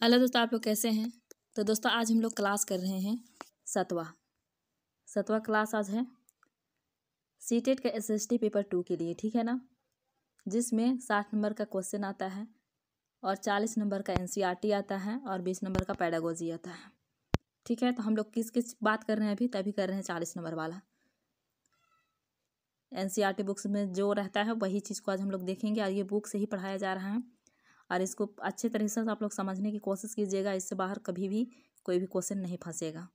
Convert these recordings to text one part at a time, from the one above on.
Hello दोस्तों, आप लोग कैसे हैं। तो दोस्तों आज हम लोग क्लास कर रहे हैं सतवा क्लास आज है सीटेट का एसएसटी पेपर 2 के लिए, ठीक है ना। जिसमें 60 नंबर का क्वेश्चन आता है और 40 नंबर का एनसीईआरटी आता है और 20 नंबर का पेडागोजी आता है, ठीक है। तो हम लोग किस किस बात कर रहे हैं तभी कर रहे हैं 40 नंबर वाला। एनसीईआरटी बुक्स में जो रहता है वही चीज़ को आज हम लोग देखेंगे और ये बुक से ही पढ़ाया जा रहा है और इसको अच्छे तरीके से आप लोग समझने की कोशिश कीजिएगा। इससे बाहर कभी भी कोई भी क्वेश्चन नहीं फंसेगा,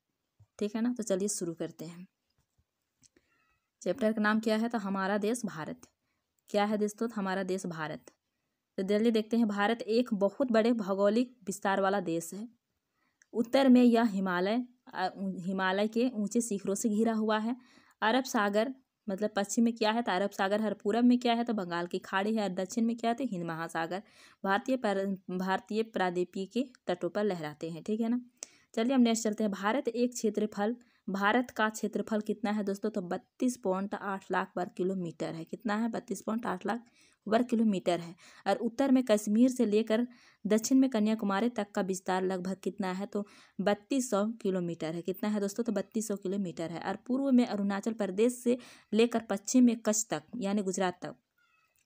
ठीक है ना। तो चलिए शुरू करते हैं। चैप्टर का नाम क्या है? तो हमारा देश भारत। क्या है दोस्तों? हमारा देश भारत। तो जल्दी देखते हैं। भारत एक बहुत बड़े भौगोलिक विस्तार वाला देश है। उत्तर में यह हिमालय के ऊंचे शिखरों से घिरा हुआ है। अरब सागर मतलब पश्चिम में क्या है? तो अरब सागर है। पूरब में क्या है? तो बंगाल की खाड़ी है। और दक्षिण में क्या है? तो हिंद महासागर भारतीय प्रायद्वीपीय के तटों पर लहराते हैं, ठीक है ना। चलिए हम नेक्स्ट चलते हैं। भारत का क्षेत्रफल कितना है दोस्तों? तो 32.8 लाख वर्ग किलोमीटर है। कितना है? 32.8 लाख वर्ग किलोमीटर है। और उत्तर में कश्मीर से लेकर दक्षिण में कन्याकुमारी तक का विस्तार लगभग कितना है? तो 3200 किलोमीटर है। कितना है दोस्तों? तो 3200 किलोमीटर है। और पूर्व में अरुणाचल प्रदेश से लेकर पश्चिम में कच्छ तक यानी गुजरात तक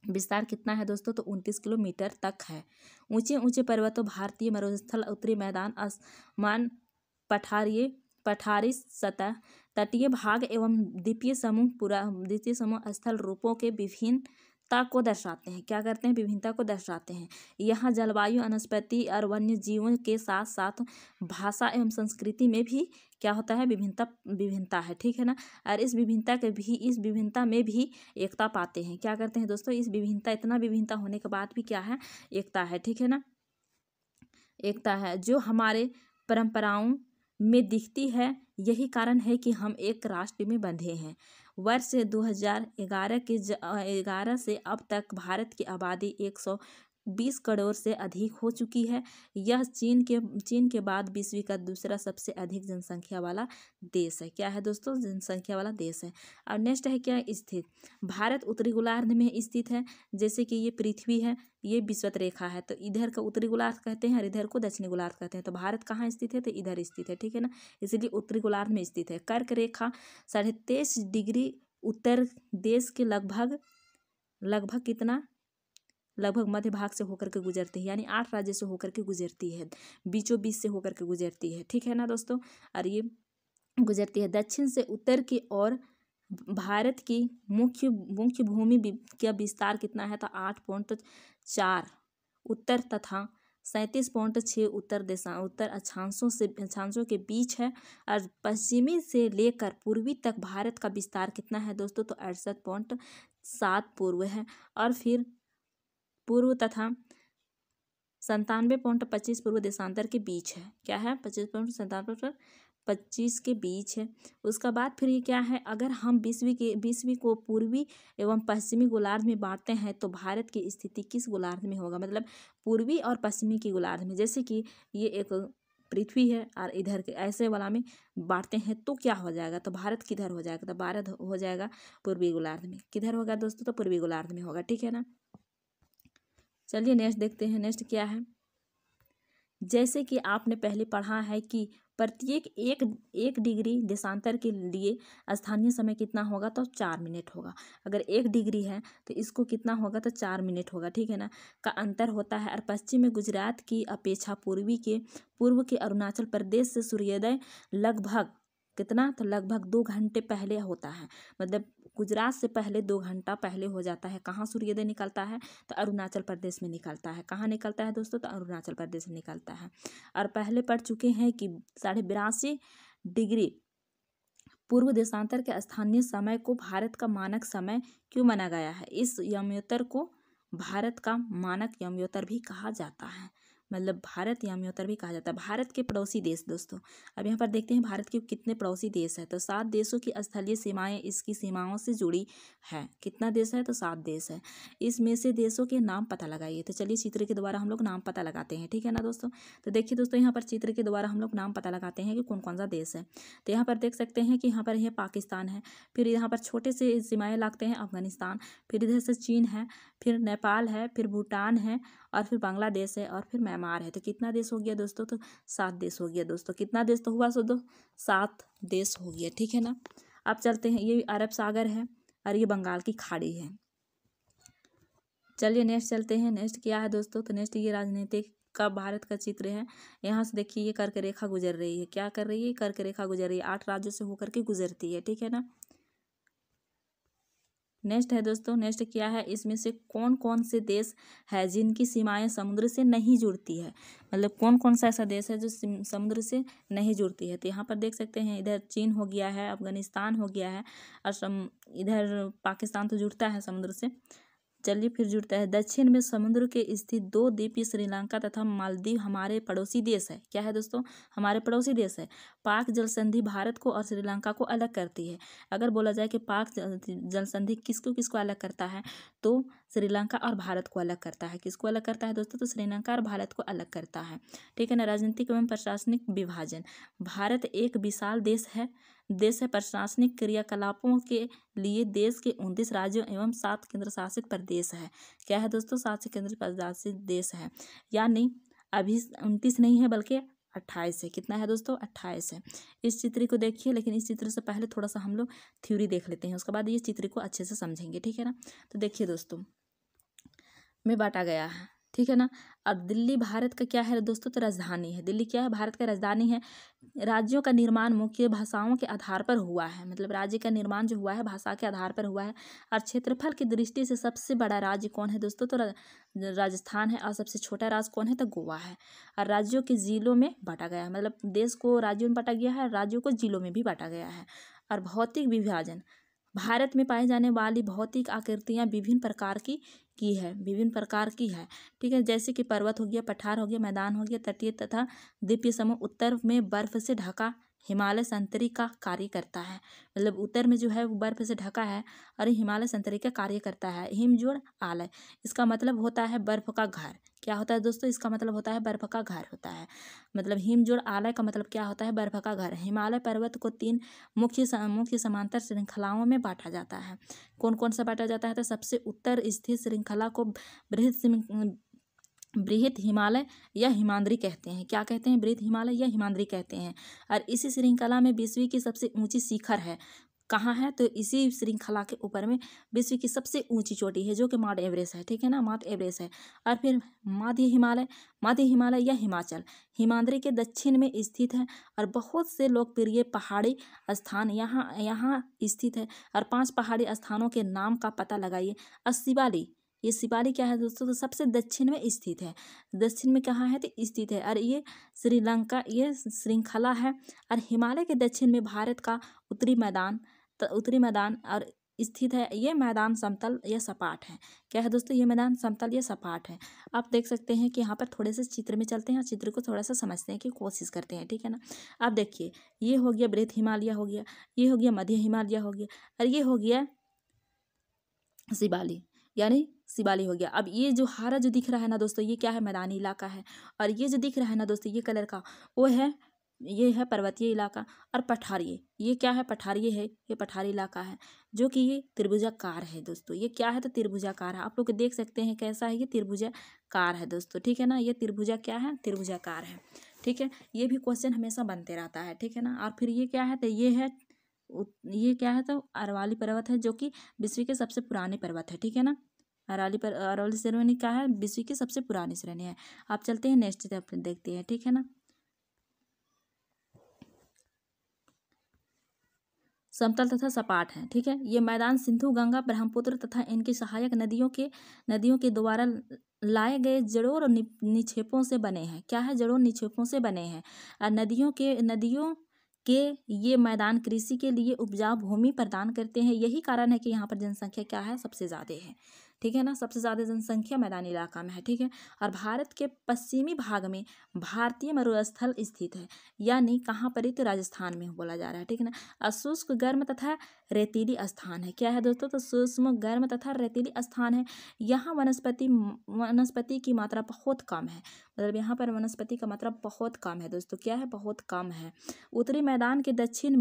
विस्तार कितना है दोस्तों? तो 29 किलोमीटर तक है। ऊंचे ऊंचे पर्वतों, भारतीय मरुस्थल, उत्तरी मैदान, आसमान, पठारी सतह, तटीय भाग एवं द्वीपीय समूह स्थल रूपों के विभिन्नता को दर्शाते हैं। क्या करते हैं? विभिन्नता को दर्शाते हैं। यहाँ जलवायु, वनस्पति और वन्य जीवों के साथ साथ भाषा एवं संस्कृति में भी क्या होता है? विभिन्नता है, ठीक है ना। और इस विभिन्नता में भी एकता पाते हैं। क्या करते हैं दोस्तों? इतना विभिन्नता होने के बाद भी क्या है? एकता है, ठीक है ना। एकता है जो हमारे परंपराओं में दिखती है। यही कारण है कि हम एक राष्ट्र में बंधे हैं। वर्ष 2011 से अब तक भारत की आबादी 120 करोड़ से अधिक हो चुकी है। यह चीन के बाद विश्व का दूसरा सबसे अधिक जनसंख्या वाला देश है। क्या है दोस्तों? जनसंख्या वाला देश है। और नेक्स्ट है क्या? स्थित। भारत उत्तरी गोलार्ध में स्थित है। जैसे कि ये पृथ्वी है, ये विषुवत रेखा है, तो इधर का उत्तरी गोलार्ध कहते हैं और इधर को दक्षिणी गोलार्ध कहते हैं। तो भारत कहाँ स्थित है? तो इधर स्थित है, ठीक है ना। इसलिए उत्तरी गोलार्ध में स्थित है। कर्क रेखा 23.5 डिग्री उत्तर देश के लगभग कितना? लगभग मध्य भाग से होकर के गुजरती है, यानी 8 राज्य से होकर के गुजरती है, बीचों बीच से होकर के गुजरती है, ठीक है ना दोस्तों। और ये गुजरती है दक्षिण से उत्तर की ओर। भारत की मुख्य भूमि का विस्तार कितना है? तो 8.4 उत्तर तथा 37.6 उत्तर अक्षांशों के बीच है। और पश्चिमी से लेकर पूर्वी तक भारत का विस्तार कितना है दोस्तों? तो 68.7 पूर्व है। और फिर पूर्व तथा 97.25 पूर्व देशांतर के बीच है। क्या है? 25 के बीच है। उसका बाद फिर ये क्या है? अगर हम विश्व को पूर्वी एवं पश्चिमी गोलार्ध में बांटते हैं तो भारत की स्थिति किस गोलार्ध में होगा? मतलब पूर्वी और पश्चिमी की गोलार्ध में। जैसे कि ये एक पृथ्वी है और इधर के ऐसे वाला में बांटते हैं तो क्या हो जाएगा? तो भारत किधर हो जाएगा? तो भारत हो जाएगा पूर्वी गोलार्ध में। किधर होगा दोस्तों? तो पूर्वी गोलार्ध में होगा, ठीक है ना। चलिए नेक्स्ट देखते हैं। नेक्स्ट क्या है? जैसे कि आपने पहले पढ़ा है कि प्रत्येक एक डिग्री देशांतर के लिए स्थानीय समय कितना होगा? तो 4 मिनट होगा। अगर 1 डिग्री है तो इसको कितना होगा? तो 4 मिनट होगा, ठीक है ना। का अंतर होता है। और पश्चिम में गुजरात की अपेक्षा पूर्व के अरुणाचल प्रदेश से सूर्योदय लगभग कितना? तो लगभग 2 घंटे पहले होता है। मतलब गुजरात से पहले 2 घंटा पहले हो जाता है। कहाँ सूर्योदय निकलता है? तो अरुणाचल प्रदेश में निकलता है। कहाँ निकलता है दोस्तों? तो अरुणाचल प्रदेश में निकलता है। और पहले पढ़ चुके हैं कि 82.5 डिग्री पूर्व देशांतर के स्थानीय समय को भारत का मानक समय क्यों माना गया है? इस यमोत्तर को भारत का मानक यमोत्तर भी कहा जाता है। मतलब भारत यमोत्तर भी कहा जाता है। भारत के पड़ोसी देश दोस्तों, अब यहाँ पर देखते हैं भारत के कितने पड़ोसी देश है। तो 7 देशों की स्थलीय सीमाएं इसकी सीमाओं से जुड़ी है। कितना देश है? तो 7 देश है। इसमें से देशों के नाम पता लगाइए। तो चलिए चित्र के द्वारा हम लोग नाम पता लगाते हैं, ठीक है ना दोस्तों। तो देखिए दोस्तों, यहाँ पर चित्र के द्वारा हम लोग नाम पता लगाते हैं कि कौन कौन सा देश है। तो यहाँ पर देख सकते हैं कि यहाँ पर यह पाकिस्तान है। फिर यहाँ पर छोटे से सीमाएं लगते हैं अफगानिस्तान। फिर इधर से चीन है। फिर नेपाल है, फिर भूटान है, और फिर बांग्लादेश है, और फिर म्यांमार है। तो कितना देश हो गया दोस्तों? तो 7 देश हो गया दोस्तों। कितना देश तो हुआ सो दो 7 देश हो गया, ठीक है ना। अब चलते हैं, ये अरब सागर है और ये बंगाल की खाड़ी है। चलिए नेक्स्ट चलते हैं। नेक्स्ट क्या है दोस्तों? तो नेक्स्ट ये राजनीतिक का भारत का चित्र है। यहाँ से देखिए ये कर्क रेखा गुजर रही है। क्या कर रही है? कर्क रेखा गुजर रही है, 8 राज्यों से होकर के गुजरती है, ठीक है ना। नेक्स्ट है दोस्तों, नेक्स्ट क्या है? इसमें से कौन कौन से देश है जिनकी सीमाएं समुद्र से नहीं जुड़ती है? मतलब कौन कौन सा ऐसा देश है जो समुद्र से नहीं जुड़ती है? तो यहाँ पर देख सकते हैं, इधर चीन हो गया है, अफगानिस्तान हो गया है, और इधर पाकिस्तान तो जुड़ता है समुद्र से। चलिए फिर जुड़ता है। दक्षिण में समुद्र के स्थित 2 द्वीपीय श्रीलंका तथा मालदीव हमारे पड़ोसी देश है। क्या है दोस्तों? हमारे पड़ोसी देश है। पाक जल संधि भारत को और श्रीलंका को अलग करती है। अगर बोला जाए कि पाक जल संधि किसको किसको अलग करता है, तो श्रीलंका और भारत को अलग करता है। किसको अलग करता है दोस्तों? तो श्रीलंका और भारत को अलग करता है, ठीक है ना। राजनीतिक एवं प्रशासनिक विभाजन। भारत एक विशाल देश है। प्रशासनिक क्रियाकलापों के लिए देश के 29 राज्यों एवं 7 केंद्र शासित प्रदेश है। क्या है दोस्तों? 7 से केंद्र शासित देश है, यानी अभी 29 नहीं है बल्कि 28 है। कितना है दोस्तों? 28 है। इस चित्र को देखिए, लेकिन इस चित्र से पहले थोड़ा सा हम लोग थ्योरी देख लेते हैं, उसके बाद ये चित्र को अच्छे से समझेंगे, ठीक है ना। तो देखिए दोस्तों, में बांटा गया है, ठीक है ना। अब दिल्ली भारत का क्या है दोस्तों? तो राजधानी है। दिल्ली क्या है? भारत का राजधानी है। राज्यों का निर्माण मुख्य भाषाओं के आधार पर हुआ है। मतलब राज्य का निर्माण जो हुआ है भाषा के आधार पर हुआ है। और क्षेत्रफल की दृष्टि से सबसे बड़ा राज्य कौन है दोस्तों? तो राजस्थान है। और सबसे छोटा राज्य कौन है? तो गोवा है। और राज्यों के जिलों में बांटा गया है, मतलब देश को राज्यों में बांटा गया है, राज्यों को जिलों में भी बांटा गया है। और भौतिक विभाजन। भारत में पाई जाने वाली भौतिक आकृतियाँ विभिन्न प्रकार की है, विभिन्न प्रकार की है, ठीक है। जैसे कि पर्वत हो गया, पठार हो गया, मैदान हो गया, तटीय तथा द्वीपीय समूह। उत्तर में बर्फ से ढका हिमालय संतरी का कार्य करता है। मतलब उत्तर में जो है वो बर्फ से ढका है और हिमालय संतरी का कार्य करता है। हिमजोड़ आलय, इसका मतलब होता है बर्फ का घर। क्या होता है दोस्तों? इसका मतलब होता है बर्फ का घर होता है। मतलब हिमजोड़ आलय का मतलब क्या होता है? बर्फ का घर। हिमालय पर्वत को 3 मुख्य समांतर श्रृंखलाओं में बांटा जाता है। कौन कौन सा बांटा जाता है? तो सबसे उत्तर स्थित श्रृंखला को बृहत हिमालय या हिमाद्री कहते हैं। क्या कहते हैं? बृहत हिमालय या हिमाद्री कहते हैं। और इसी श्रृंखला में विश्व की सबसे ऊंची शिखर है। कहाँ है? तो इसी श्रृंखला के ऊपर में विश्व की सबसे ऊंची चोटी है, जो कि माउंट एवरेस्ट है, ठीक है ना। माउंट एवरेस्ट है। और फिर मध्य हिमालय या हिमाचल हिमाद्री के दक्षिण में स्थित है। और बहुत से लोकप्रिय पहाड़ी स्थान यहाँ स्थित है। और 5 पहाड़ी स्थानों के नाम का पता लगाइए। शिवालिक, ये शिवालिक क्या है दोस्तों? तो सबसे दक्षिण में स्थित है। दक्षिण में कहाँ है? तो स्थित है। और ये श्रीलंका, ये श्रृंखला है। और हिमालय के दक्षिण में भारत का उत्तरी मैदान और स्थित है। ये मैदान समतल या सपाट है। क्या है दोस्तों? ये मैदान समतल या सपाट है। आप देख सकते हैं कि यहाँ पर थोड़े से चित्र में चलते हैं, चित्र को थोड़ा सा समझने की कोशिश करते हैं, ठीक है ना। आप देखिए, ये हो गया बृहत हिमालय हो गया, ये हो गया मध्य हिमालय हो गया, और ये हो गया शिवालिक, यानी शिवालिक हो गया। अब ये जो हरा जो दिख रहा है ना दोस्तों, ये क्या है? मैदानी इलाका है। और ये जो दिख रहा है ना दोस्तों, ये कलर का, वो है, ये है पर्वतीय इलाका। और पठारी, ये क्या है? पठारी है, ये पठारी इलाका है, जो कि ये त्रिभुजाकार है दोस्तों। ये क्या है? तो त्रिभुजाकार है। आप लोग देख सकते हैं कैसा है, ये त्रिभुजाकार है दोस्तों, ठीक है ना। ये त्रिभुजा क्या है? त्रिभुजाकार है, ठीक है। ये भी क्वेश्चन हमेशा बनते रहता है, ठीक है ना। और फिर ये क्या है? तो ये क्या है? तो अरवली पर्वत है, जो कि विश्व के सबसे पुराने पर्वत है, ठीक है ना। अरवली श्रेणी क्या है? विश्व की सबसे पुरानी श्रेणी है। आप चलते हैं नेक्स्ट देखते हैं, ठीक है ना। समतल तथा सपाट है, ठीक है। ये मैदान सिंधु, गंगा, ब्रह्मपुत्र तथा इनकी सहायक नदियों के द्वारा लाए गए जड़ों और निक्षेपों से बने हैं। क्या है? जड़ों निक्षेपों से बने हैं। और नदियों के ये मैदान कृषि के लिए उपजाऊ भूमि प्रदान करते हैं। यही कारण है कि यहाँ पर जनसंख्या क्या है? सबसे ज़्यादा है, ठीक है ना। सबसे ज़्यादा जनसंख्या मैदानी इलाका में है, ठीक है। और भारत के पश्चिमी भाग में भारतीय मरुस्थल स्थित है, यानी कहाँ पर? तो राजस्थान में बोला जा रहा है, ठीक है ना। शुष्क, गर्म तथा रेतीली स्थान है। क्या है दोस्तों? तो सूक्ष्म, गर्म तथा रेतीली स्थान है। यहाँ वनस्पति की मात्रा बहुत कम है। मतलब यहाँ पर वनस्पति का मात्रा बहुत कम है दोस्तों। क्या है? बहुत कम है। उत्तरी मैदान के दक्षिण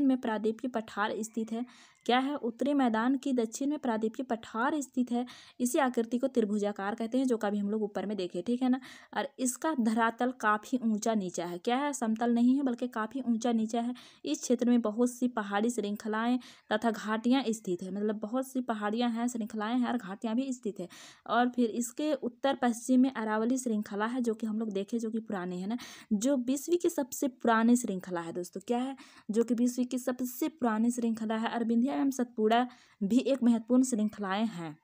में प्रायद्वीपीय पठार स्थित है। क्या है? उत्तरी मैदान की दक्षिण में प्रायद्वीपीय पठार स्थित है। इसी आकृति को त्रिभुजाकार कहते हैं, जो कभी हम लोग ऊपर में देखे, ठीक है ना। और इसका धरातल काफी ऊंचा नीचा है। क्या है? समतल नहीं है बल्कि काफी ऊंचा नीचा है। इस क्षेत्र में बहुत सी पहाड़ी श्रृंखलाएं तथा घाटियां स्थित है। मतलब बहुत सी पहाड़ियां हैं, श्रृंखलाएं हैं और घाटियां भी स्थित है। और फिर इसके उत्तर पश्चिम में अरावली श्रृंखला है, जो कि हम लोग देखे, जो कि पुराने है ना, जो विश्व की सबसे पुरानी श्रृंखला है दोस्तों। क्या है? जो कि विश्व की सबसे पुरानी श्रृंखला है। और विंध्या एवं सतपुड़ा भी एक महत्वपूर्ण श्रृंखलाएं हैं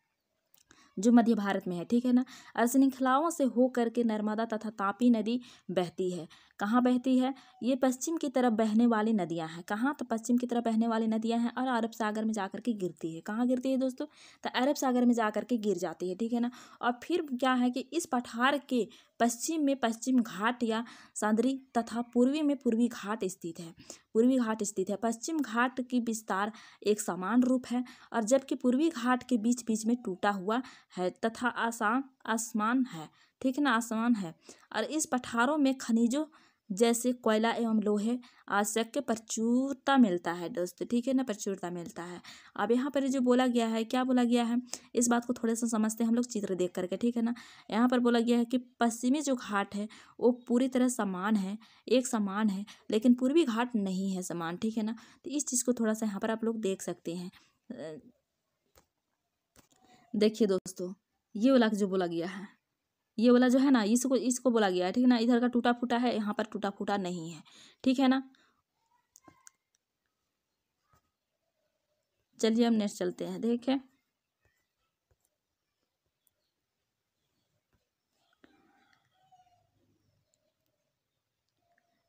जो मध्य भारत में है, ठीक है ना। और श्रृंखलाओं से होकर के नर्मदा तथा तापी नदी बहती है। कहाँ बहती है? ये पश्चिम की तरफ बहने वाली नदियां हैं। कहाँ? तो पश्चिम की तरफ बहने वाली नदियां हैं और अरब सागर में जाकर के गिरती है। कहाँ गिरती है दोस्तों? तो अरब सागर में जाकर के गिर जाती है, ठीक है ना। और फिर क्या है कि इस पठार के पश्चिम में पश्चिम घाट या सांदरी तथा पूर्वी में पूर्वी घाट स्थित है। पूर्वी घाट स्थित है। पश्चिम घाट की विस्तार एक समान रूप है और जबकि पूर्वी घाट के बीच बीच में टूटा हुआ है तथा आसमान है, ठीक है ना, आसमान है। और इस पठारों में खनिजों जैसे कोयला एवं लोहे आवश्यक प्रचुरता मिलता है दोस्तों, ठीक है ना, प्रचुरता मिलता है। अब यहाँ पर जो बोला गया है, क्या बोला गया है, इस बात को थोड़ा सा समझते हैं हम लोग चित्र देख करके, ठीक है ना। यहाँ पर बोला गया है कि पश्चिमी जो घाट है वो पूरी तरह समान है, एक समान है, लेकिन पूर्वी घाट नहीं है समान, ठीक है ना। तो इस चीज़ को थोड़ा सा यहाँ पर आप लोग देख सकते हैं। देखिए दोस्तों, ये वाला जो बोला गया है, ये वाला जो है ना, इसको बोला गया है, ठीक है ना। इधर का टूटा फूटा है, यहाँ पर टूटा फूटा नहीं है, ठीक है ना। चलिए हम नेक्स्ट चलते हैं। देखें,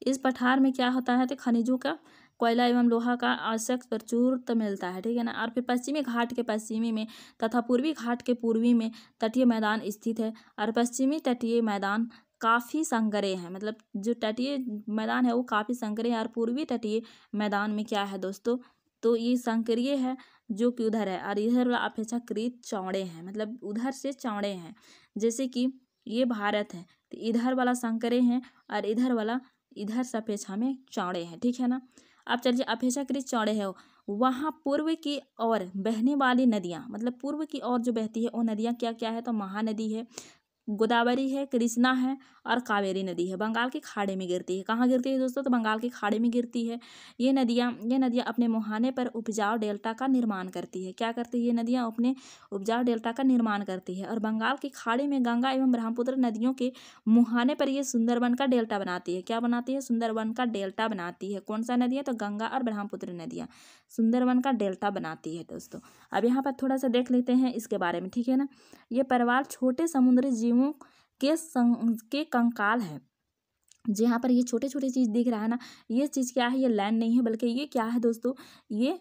इस पठार में क्या होता है, तो खनिजों का, कोयला एवं लोहा का आवश्यक प्रचुरता मिलता है, ठीक है ना। और फिर पश्चिमी घाट के पश्चिमी में तथा पूर्वी घाट के पूर्वी में तटीय मैदान स्थित है। और पश्चिमी तटीय मैदान काफ़ी संकरे हैं। मतलब जो तटीय मैदान है वो काफ़ी संकरे हैं। और पूर्वी तटीय मैदान में क्या है दोस्तों, तो ये संकरीय है जो कि उधर है, और इधर वाला अपेक्षाकृत चौड़े हैं। मतलब उधर से चौड़े हैं, जैसे कि ये भारत है तो इधर वाला संकरे हैं और इधर वाला इधर से अपेक्षा में चौड़े हैं, ठीक है ना। अब चलिए, अपेक्षाकृत चौड़े है वहाँ पूर्व की ओर बहने वाली नदियाँ, मतलब पूर्व की ओर जो बहती है वो नदियाँ क्या क्या है, तो महानदी है, गोदावरी है, कृष्णा है और कावेरी नदी है। बंगाल की खाड़ी में गिरती है। कहाँ गिरती है दोस्तों? तो बंगाल की खाड़ी में गिरती है। ये नदियाँ अपने मुहाने पर उपजाऊ डेल्टा का निर्माण करती है। क्या करती है? ये नदियाँ अपने उपजाऊ डेल्टा का निर्माण करती है। और बंगाल की खाड़ी में गंगा एवं ब्रह्मपुत्र नदियों के मुहाने पर ये सुंदरबन का डेल्टा बनाती है। क्या बनाती है? सुंदरबन का डेल्टा बनाती है। कौन सा नदी है? तो गंगा और ब्रह्मपुत्र नदियाँ सुंदरबन का डेल्टा बनाती है दोस्तों। अब यहाँ पर थोड़ा सा देख लेते हैं इसके बारे में, ठीक है ना। ये परवाल छोटे समुद्री जीवों के कंकाल है। जहाँ पर ये छोटे छोटे चीज़ दिख रहा है ना, ये चीज़ क्या है? ये लैंड नहीं है, बल्कि ये क्या है दोस्तों, ये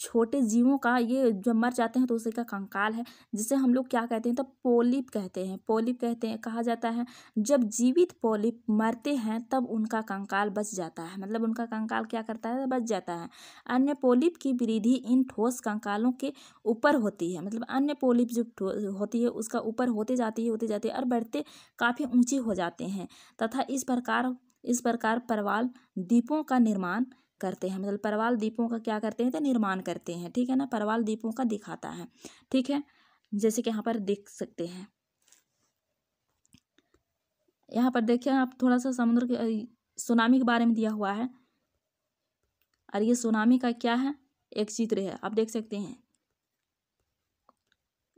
छोटे जीवों का, ये जब मर जाते हैं तो उसी का कंकाल है, जिसे हम लोग क्या कहते हैं, तो पोलिप कहते हैं। पोलिप कहते हैं, कहा जाता है जब जीवित पोलिप मरते हैं तब उनका कंकाल बच जाता है। मतलब उनका कंकाल क्या करता है? बच जाता है। अन्य पोलिप की वृद्धि इन ठोस कंकालों के ऊपर होती है। मतलब अन्य पोलिप जो होती है उसका ऊपर होते जाती है और बढ़ते काफ़ी ऊंची हो जाते हैं तथा इस प्रकार परवाल द्वीपों का निर्माण करते हैं। मतलब परवाल द्वीपों का क्या करते हैं? तो निर्माण करते हैं, ठीक है ना। परवाल द्वीपों का दिखाता है, ठीक है, जैसे कि यहाँ पर देख सकते हैं। यहाँ पर देखिए आप, थोड़ा सा समुद्र के सुनामी के बारे में दिया हुआ है और ये सुनामी का क्या है, एक चित्र है, आप देख सकते हैं।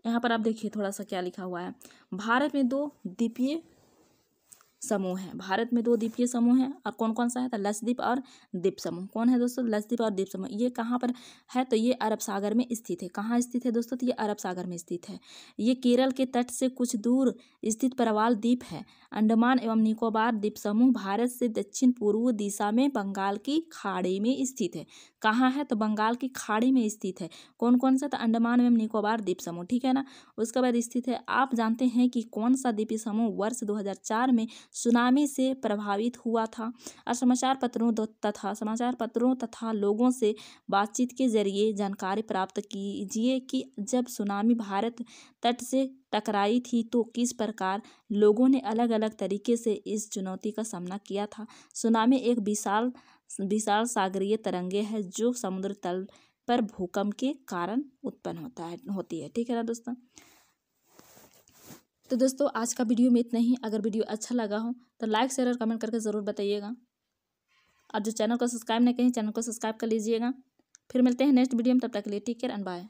यहाँ पर आप देखिए थोड़ा सा क्या लिखा हुआ है। भारत में 2 द्वीपीय समूह है। भारत में 2 द्वीपीय समूह हैं और कौन कौन सा है? तो लक्षद्वीप और द्वीप समूह। कौन है दोस्तों? लक्षद्वीप और द्वीप समूह। ये कहाँ पर है? तो ये अरब सागर में स्थित है। कहाँ स्थित है दोस्तों? तो ये अरब सागर में स्थित है। ये केरल के तट से कुछ दूर स्थित परवाल द्वीप है। अंडमान एवं निकोबार द्वीप समूह भारत से दक्षिण पूर्व दिशा में बंगाल की खाड़ी में स्थित है। कहाँ है? तो बंगाल की खाड़ी में स्थित है। कौन कौन सा? तो अंडमान एवं निकोबार द्वीप समूह, ठीक है ना। उसके बाद स्थित है, आप जानते हैं कि कौन सा द्वीपीय समूह वर्ष 2004 में सुनामी से प्रभावित हुआ था। और समाचार पत्रों तथा लोगों से बातचीत के जरिए जानकारी प्राप्त कीजिए कि जब सुनामी भारत तट से टकराई थी तो किस प्रकार लोगों ने अलग अलग तरीके से इस चुनौती का सामना किया था। सुनामी एक विशाल सागरीय तरंगे है जो समुद्र तल पर भूकंप के कारण उत्पन्न होती है। ठीक है ना दोस्तों। तो दोस्तों आज का वीडियो में इतना ही। अगर वीडियो अच्छा लगा हो तो लाइक शेयर और कमेंट करके ज़रूर बताइएगा। और जो चैनल को सब्सक्राइब नहीं किए चैनल को सब्सक्राइब कर लीजिएगा। फिर मिलते हैं नेक्स्ट वीडियो में, तब तक के लिए टेक केयर एंड बाय।